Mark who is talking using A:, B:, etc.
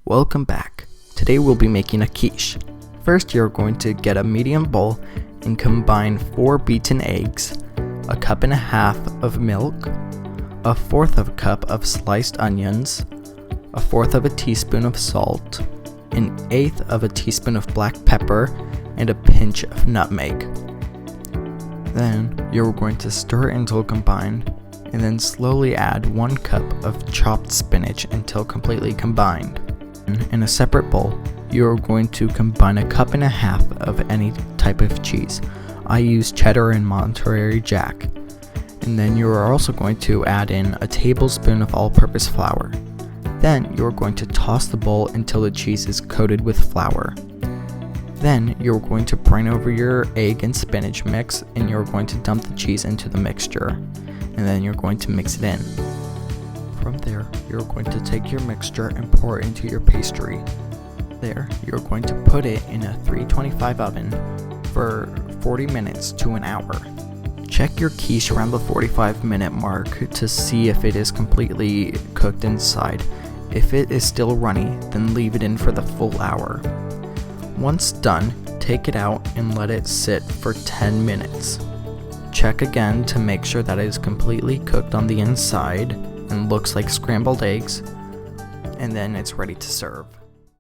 A: Welcome back. Today we'll be making a quiche. First, you're going to get a medium bowl and combine 4 beaten eggs, a cup and a half of milk, a fourth of a cup of sliced onions, a fourth of a teaspoon of salt, an eighth of a teaspoon of black pepper, and a pinch of nutmeg. Then you're going to stir until combined, and then slowly add 1 cup of chopped spinach until completely combined. In a separate bowl, you're going to combine a cup and a half of any type of cheese. I use cheddar and Monterey Jack. And then you are also going to add in a tablespoon of all-purpose flour. Then you're going to toss the bowl until the cheese is coated with flour. Then you're going to brine over your egg and spinach mix, and you're going to dump the cheese into the mixture. And then you're going to mix it in. From there, you're going to take your mixture and pour it into your pastry. There, you're going to put it in a 325 oven for 40 minutes to an hour. Check your quiche around the 45-minute mark to see if it is completely cooked inside. If it is still runny, then leave it in for the full hour. Once done, take it out and let it sit for 10 minutes. Check again to make sure that it is completely cooked on the inside and looks like scrambled eggs, and then it's ready to serve.